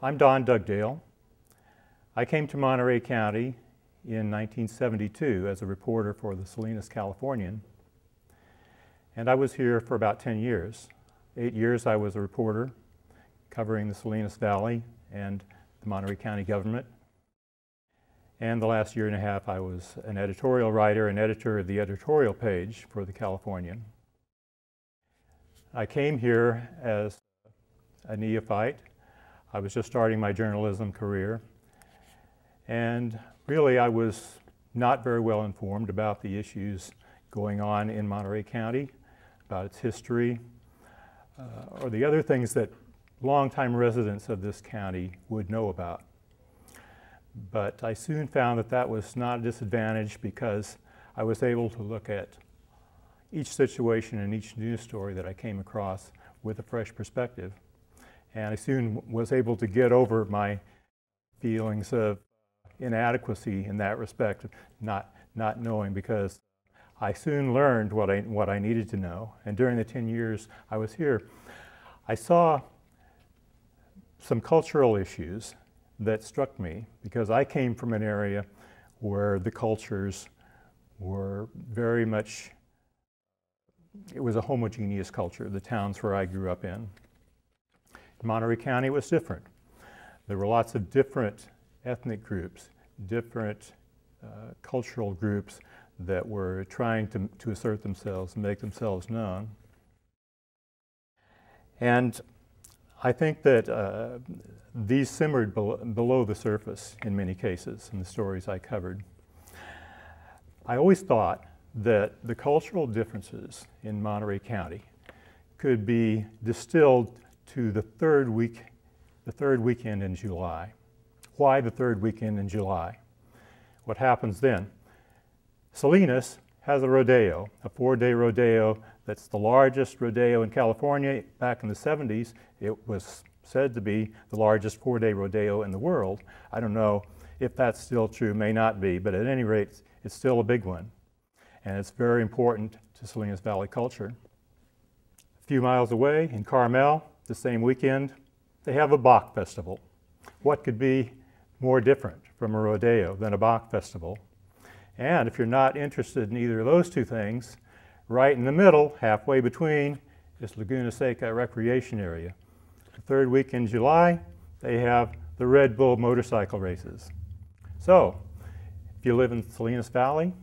I'm Don Dugdale. I came to Monterey County in 1972 as a reporter for the Salinas Californian, and I was here for about 10 years. 8 years I was a reporter covering the Salinas Valley and the Monterey County government, and the last year and a half I was an editorial writer and editor of the editorial page for the Californian. I came here as a neophyte. I was just starting my journalism career, and really I was not very well informed about the issues going on in Monterey County, about its history, or the other things that longtime residents of this county would know about. But I soon found that that was not a disadvantage because I was able to look at each situation and each news story that I came across with a fresh perspective. And I soon was able to get over my feelings of inadequacy in that respect, not knowing, because I soon learned what I needed to know. And during the 10 years I was here, I saw some cultural issues that struck me, because I came from an area where the cultures were very much, it was a homogeneous culture, the towns where I grew up in. In Monterey County, it was different. There were lots of different ethnic groups, different cultural groups that were trying to assert themselves and make themselves known. And I think that these simmered below the surface in many cases in the stories I covered. I always thought that the cultural differences in Monterey County could be distilled to the third weekend in July. Why the third weekend in July? What happens then? Salinas has a rodeo, a 4-day rodeo that's the largest rodeo in California. Back in the 70s, it was said to be the largest 4-day rodeo in the world. I don't know if that's still true, may not be, but at any rate, it's still a big one. And it's very important to Salinas Valley culture. A few miles away in Carmel, the same weekend, they have a Bach festival. What could be more different from a rodeo than a Bach festival? And if you're not interested in either of those two things, right in the middle, halfway between, is Laguna Seca Recreation Area. The third week in July, they have the Red Bull motorcycle races. So, if you live in Salinas Valley,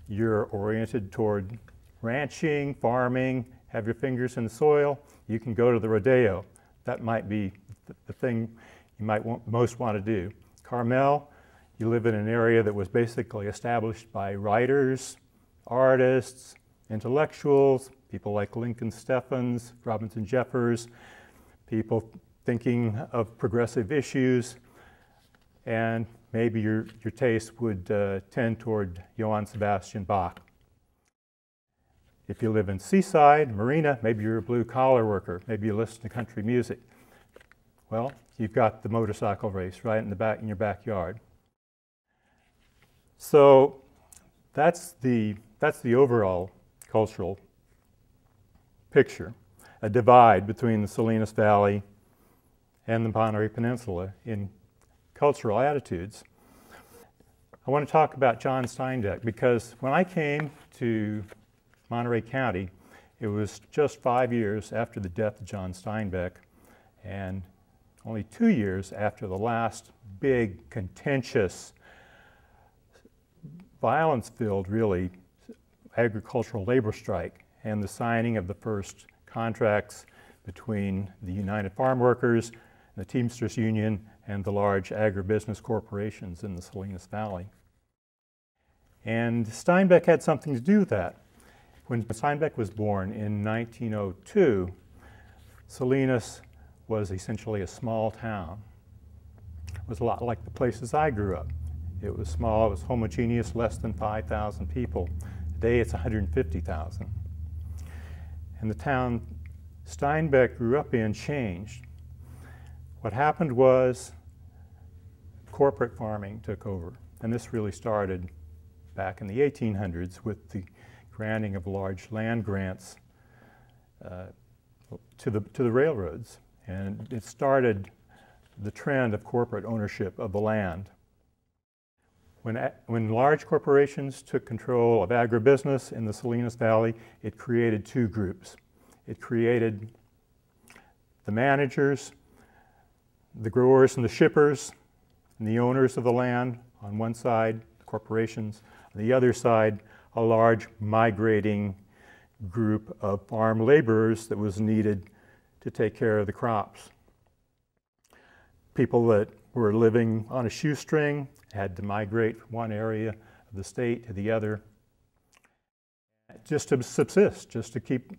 you're oriented toward ranching, farming, have your fingers in the soil, you can go to the rodeo. That might be the thing you might most want to do. Carmel, you live in an area that was basically established by writers, artists, intellectuals, people like Lincoln Steffens, Robinson Jeffers, people thinking of progressive issues, and maybe your taste would tend toward Johann Sebastian Bach. If you live in Seaside, Marina, maybe you're a blue-collar worker, maybe you listen to country music. Well, you've got the motorcycle race right in your backyard. So that's the overall cultural picture, a divide between the Salinas Valley and the Monterey Peninsula in cultural attitudes. I want to talk about John Steinbeck, because when I came to Monterey County, it was just 5 years after the death of John Steinbeck, and only 2 years after the last big, contentious, violence-filled, really, agricultural labor strike and the signing of the first contracts between the United Farm Workers, the Teamsters Union, and the large agribusiness corporations in the Salinas Valley. And Steinbeck had something to do with that. When Steinbeck was born in 1902, Salinas was essentially a small town. It was a lot like the places I grew up. It was small, it was homogeneous, less than 5,000 people. Today it's 150,000. And the town Steinbeck grew up in changed. What happened was corporate farming took over. And this really started back in the 1800s with the granting of large land grants to the railroads. And it started the trend of corporate ownership of the land. When large corporations took control of agribusiness in the Salinas Valley, it created two groups. It created the managers, the growers and the shippers, and the owners of the land on one side, the corporations. On the other side, a large migrating group of farm laborers that was needed to take care of the crops. People that were living on a shoestring had to migrate from one area of the state to the other just to subsist, just to keep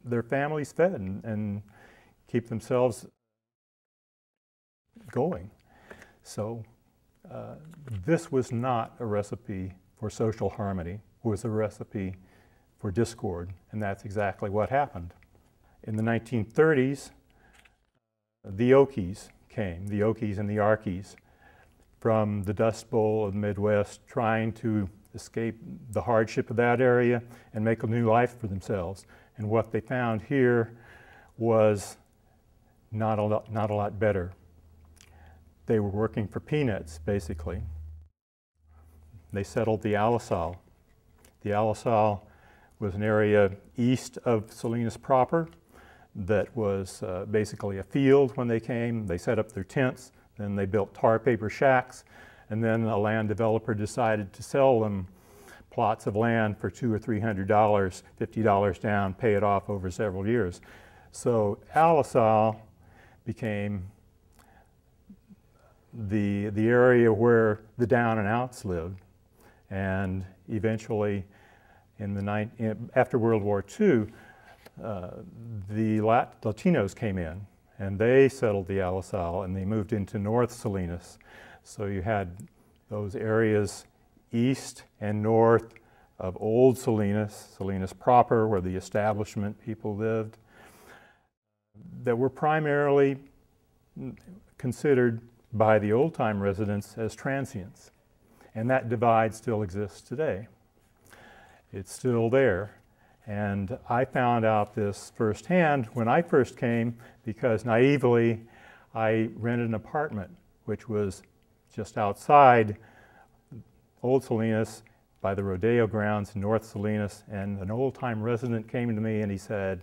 their families fed and keep themselves going. So this was not a recipe for social harmony. It was a recipe for discord, and that's exactly what happened. In the 1930s, the Okies came, the Okies and the Arkies, from the Dust Bowl of the Midwest, trying to escape the hardship of that area and make a new life for themselves. And what they found here was not a lot better. They were working for peanuts, basically. They settled the Alisal. The Alisal was an area east of Salinas proper that was basically a field when they came. They set up their tents, then they built tar paper shacks, and then a land developer decided to sell them plots of land for $200 or $300, $50 down, pay it off over several years. So Alisal became the area where the down and outs lived. And eventually, after World War II, the Latinos came in and they settled the Alisal and they moved into North Salinas. So you had those areas east and north of Old Salinas, Salinas proper, where the establishment people lived, that were primarily considered by the old-time residents as transients. And that divide still exists today. It's still there. And I found out this firsthand when I first came because naively I rented an apartment which was just outside Old Salinas by the rodeo grounds in North Salinas, and an old-time resident came to me and he said,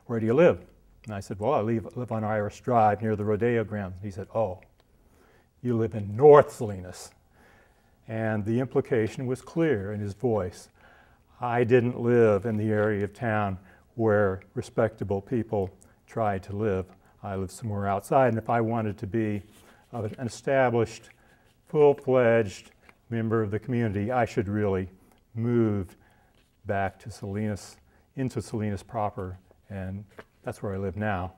"Where do you live?" And I said, "Well, I live on Irish Drive near the rodeo grounds." He said, "Oh, you live in North Salinas." And the implication was clear in his voice. I didn't live in the area of town where respectable people tried to live. I lived somewhere outside, and if I wanted to be an established, full-fledged member of the community, I should really move back to Salinas, into Salinas proper, and that's where I live now.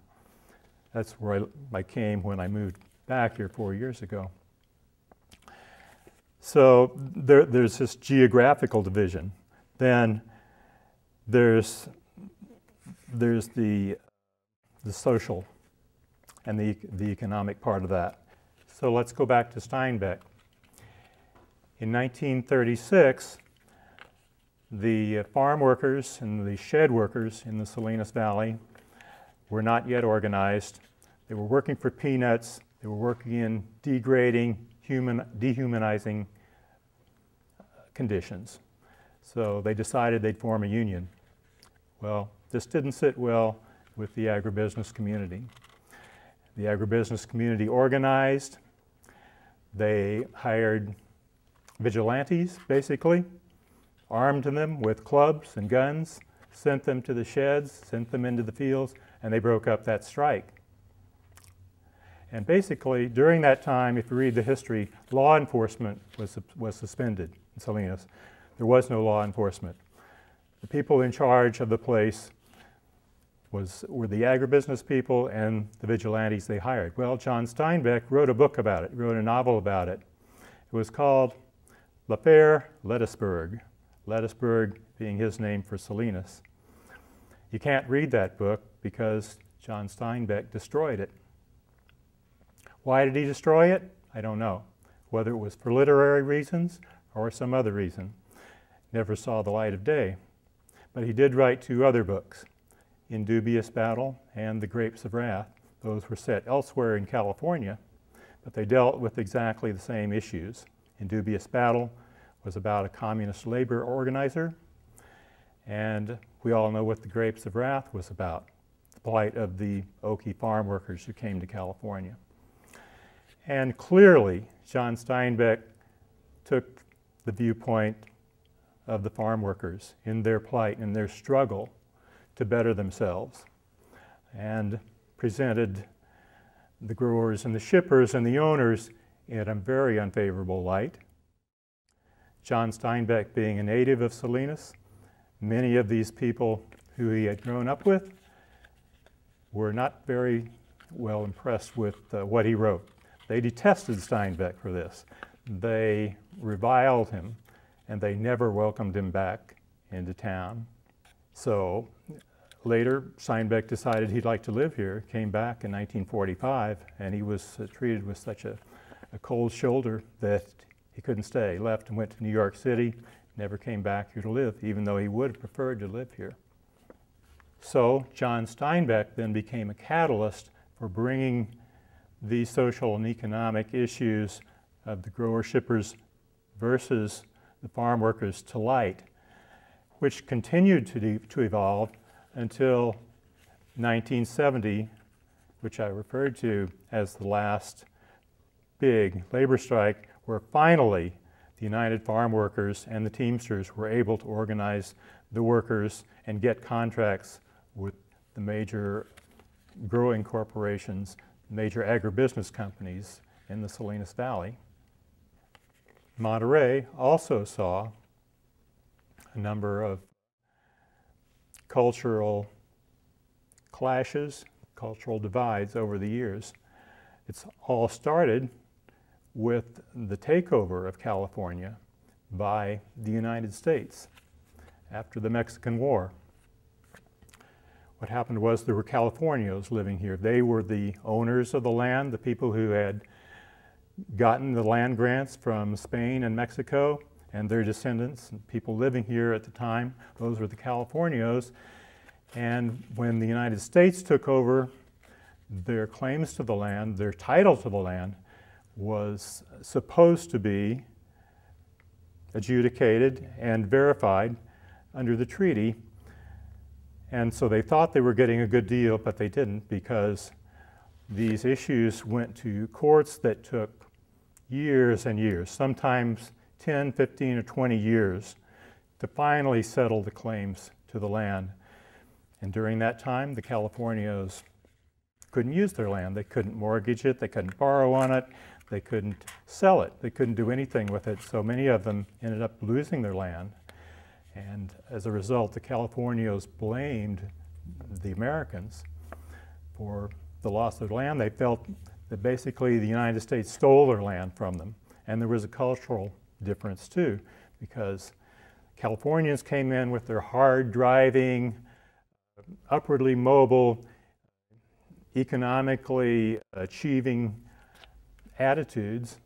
That's where I came when I moved back here 4 years ago. So there's this geographical division. Then there's the social and the economic part of that. So let's go back to Steinbeck. In 1936, the farm workers and the shed workers in the Salinas Valley were not yet organized. They were working for peanuts. They were working in degrading, dehumanizing conditions. So they decided they'd form a union. Well, this didn't sit well with the agribusiness community. The agribusiness community organized. They hired vigilantes, basically, armed them with clubs and guns, sent them to the sheds, sent them into the fields, and they broke up that strike. And basically, during that time, if you read the history, law enforcement was suspended in Salinas. There was no law enforcement. The people in charge of the place were the agribusiness people and the vigilantes they hired. Well, John Steinbeck wrote a book about it, wrote a novel about it. It was called Baer Lettuceburg, Lettuceburg being his name for Salinas. You can't read that book because John Steinbeck destroyed it. Why did he destroy it? I don't know. Whether it was for literary reasons or some other reason. Never saw the light of day. But he did write 2 other books, In Dubious Battle and The Grapes of Wrath. Those were set elsewhere in California, but they dealt with exactly the same issues. In Dubious Battle was about a communist labor organizer, and we all know what The Grapes of Wrath was about, the plight of the Okie farm workers who came to California. And clearly, John Steinbeck took the viewpoint of the farm workers in their plight and their struggle to better themselves, and presented the growers and the shippers and the owners in a very unfavorable light. John Steinbeck being a native of Salinas, many of these people who he had grown up with were not very well impressed with what he wrote. They detested Steinbeck for this. They reviled him, and they never welcomed him back into town. So later, Steinbeck decided he'd like to live here, came back in 1945, and he was treated with such a cold shoulder that he couldn't stay. He left and went to New York City, never came back here to live, even though he would have preferred to live here. So John Steinbeck then became a catalyst for bringing these social and economic issues of the grower-shippers versus the farm workers to light, which continued to evolve until 1970, which I referred to as the last big labor strike, where finally the United Farm Workers and the Teamsters were able to organize the workers and get contracts with the major growing corporations, major agribusiness companies in the Salinas Valley. Monterey also saw a number of cultural clashes, cultural divides over the years. It's all started with the takeover of California by the United States after the Mexican War. What happened was there were Californios living here. They were the owners of the land, the people who had gotten the land grants from Spain and Mexico, and their descendants, and people living here at the time. Those were the Californios. And when the United States took over, their claims to the land, their title to the land, was supposed to be adjudicated and verified under the treaty. And so they thought they were getting a good deal, but they didn't, because these issues went to courts that took years and years, sometimes 10, 15, or 20 years, to finally settle the claims to the land. And during that time, the Californios couldn't use their land. They couldn't mortgage it, they couldn't borrow on it, they couldn't sell it, they couldn't do anything with it. So many of them ended up losing their land. And as a result, the Californios blamed the Americans for the loss of their land. They felt that basically the United States stole their land from them. And there was a cultural difference too, because Californians came in with their hard driving, upwardly mobile, economically achieving attitudes,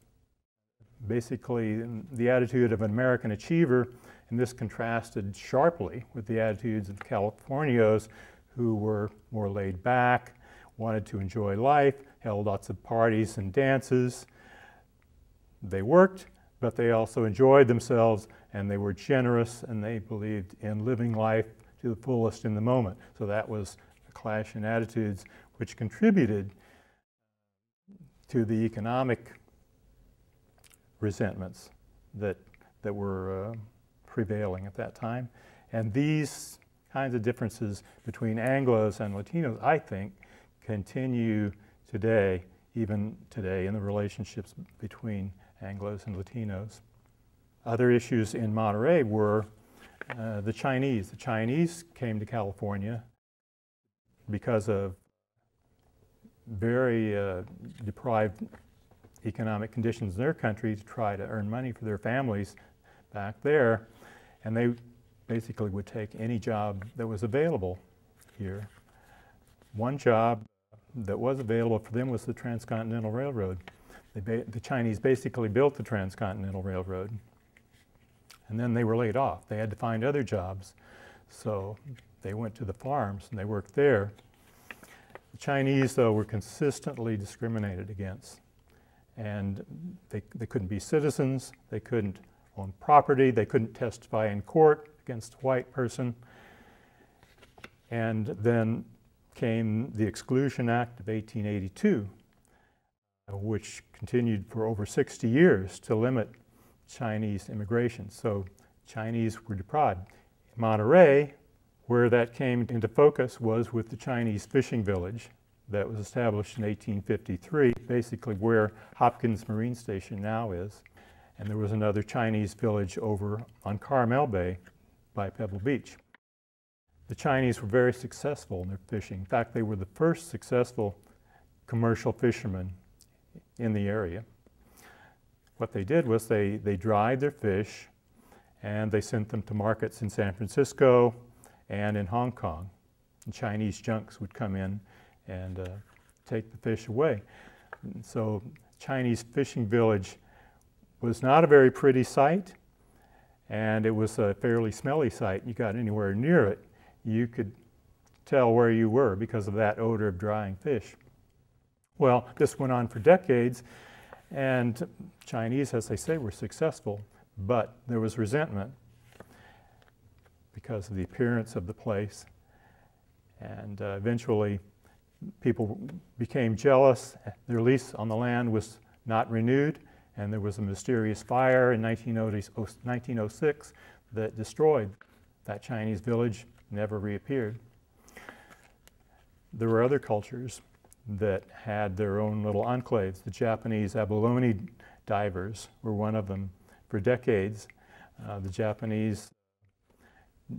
basically the attitude of an American achiever, and this contrasted sharply with the attitudes of the Californios, who were more laid back, wanted to enjoy life, held lots of parties and dances. They worked, but they also enjoyed themselves, and they were generous, and they believed in living life to the fullest in the moment. So that was a clash in attitudes which contributed to the economic resentments that were prevailing at that time. And these kinds of differences between Anglos and Latinos, I think, continue today, even today, in the relationships between Anglos and Latinos. Other issues in Monterey were the Chinese. The Chinese came to California because of very deprived economic conditions in their country to try to earn money for their families back there, and they basically would take any job that was available here. One job that was available for them was the Transcontinental Railroad. The Chinese basically built the Transcontinental Railroad, and then they were laid off. They had to find other jobs, so they went to the farms and they worked there. The Chinese, though, were consistently discriminated against, and they couldn't be citizens, they couldn't own property, they couldn't testify in court against a white person. And then came the Exclusion Act of 1882, which continued for over 60 years to limit Chinese immigration. So Chinese were deprived. In Monterey, where that came into focus was with the Chinese fishing village that was established in 1853, basically where Hopkins Marine Station now is. And there was another Chinese village over on Carmel Bay by Pebble Beach. The Chinese were very successful in their fishing. In fact, they were the first successful commercial fishermen in the area. What they did was they dried their fish and they sent them to markets in San Francisco and in Hong Kong. And Chinese junks would come in and take the fish away. And so Chinese fishing village was not a very pretty sight, and it was a fairly smelly sight. You got anywhere near it, you could tell where you were because of that odor of drying fish. Well, this went on for decades, and Chinese, as they say, were successful, but there was resentment because of the appearance of the place, and eventually people became jealous. Their lease on the land was not renewed, and there was a mysterious fire in 1906 that destroyed that Chinese village, never reappeared. There were other cultures that had their own little enclaves. The Japanese abalone divers were one of them for decades. The Japanese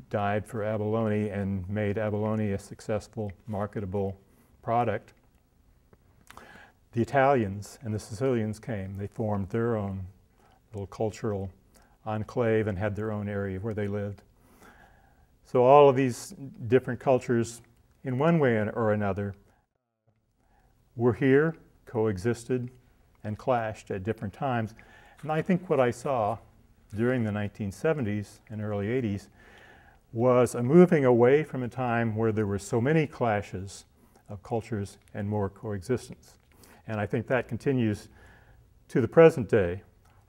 dived for abalone and made abalone a successful, marketable product. The Italians and the Sicilians came. They formed their own little cultural enclave and had their own area where they lived. So all of these different cultures, in one way or another, were here, coexisted, and clashed at different times. And I think what I saw during the 1970s and early 80s was a moving away from a time where there were so many clashes of cultures and more coexistence. And I think that continues to the present day,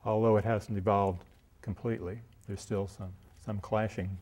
although it hasn't evolved completely. There's still some clashing.